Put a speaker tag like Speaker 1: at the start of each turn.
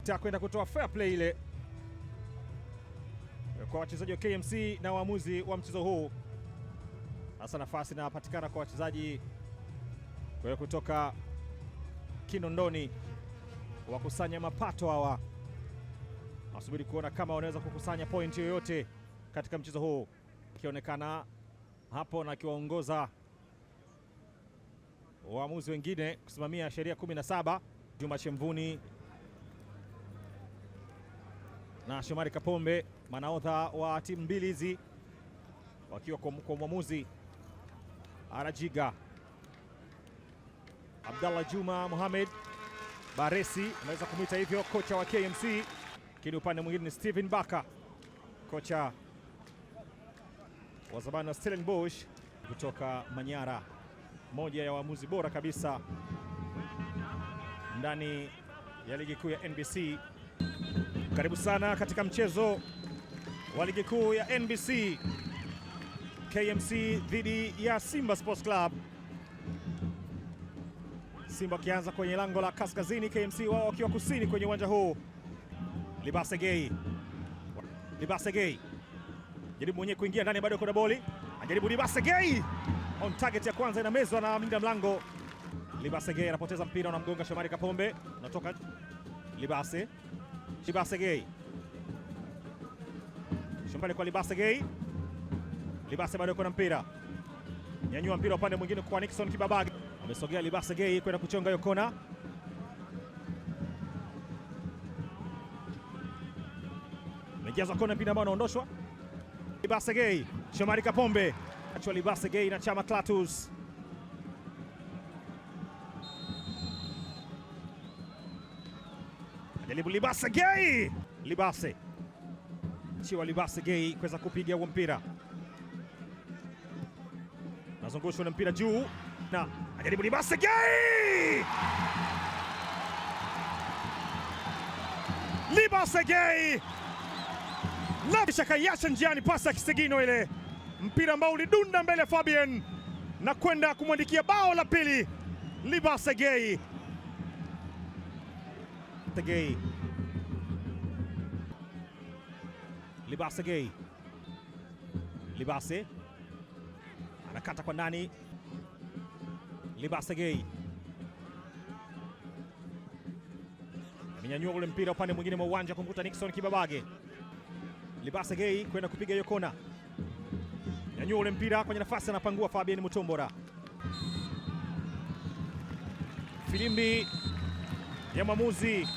Speaker 1: Victor kwenda kutoa fair play ile kwa wachezaji wa KMC na waamuzi wa mchezo huu. Sasa nafasi inapatikana kwa wachezaji kutoka Kinondoni wakusanya mapato hawa. Nasubiri kuona kama wanaweza kukusanya point yoyote katika mchezo huu. Ikionekana hapo na kiwaongoza waamuzi wengine kusimamia sheria 17, Juma Chemvuni na Shomari Kapombe, manaodha wa timu mbili hizi wakiwa kwa mwamuzi Arajiga. Abdallah Juma Mohamed Baresi, anaweza kumwita hivyo, kocha wa KMC. Lakini upande mwingine ni Steven Baka, kocha wa zamani wa Stellenbosch kutoka Manyara, moja ya waamuzi bora kabisa ndani ya ligi kuu ya NBC. Karibu sana katika mchezo wa ligi kuu ya NBC, KMC dhidi ya Simba Sports Club. Simba wakianza kwenye lango la kaskazini, KMC wao wakiwa kusini kwenye uwanja huu. Libasegei jaribu mwenyewe kuingia ndani, bado kuna boli, anajaribu Libasegei, on target ya kwanza inamezwa na mlinda mlango. Libasegei anapoteza mpira, unamgonga Shomari Kapombe, unatoka Libasegei, Shomari kwa Libasegei, bado kuna mpira, nyanyua mpira upande mwingine kwa Nixon Kibabage, amesogea Libasegei kwenda kuchonga hiyo kona. Mejaza kona, mpira ambao anaondoshwa. Libasegei, Shomari Kapombe, achwa Libasegei na Chama Clatous. Ajaribu Libasegei, chiwa Libasegei kuweza kupiga huo mpira. Nazungushwa na mpira juu na ajaribu Libasegei! Labisha kaiacha njiani, pasa kisigino ile, mpira ambao ulidunda mbele Fabien na kwenda kumwandikia bao la pili Libasegei. Libase anakata kwa ndani. Libasegei amenyanyua ule mpira upande mwingine mwa uwanja kumkuta Nixon Kibabage. Libasegei kwenda kupiga hiyo kona, nyanyua ule mpira kwenye nafasi, anapangua Fabien Mutombora. Filimbi ya mwamuzi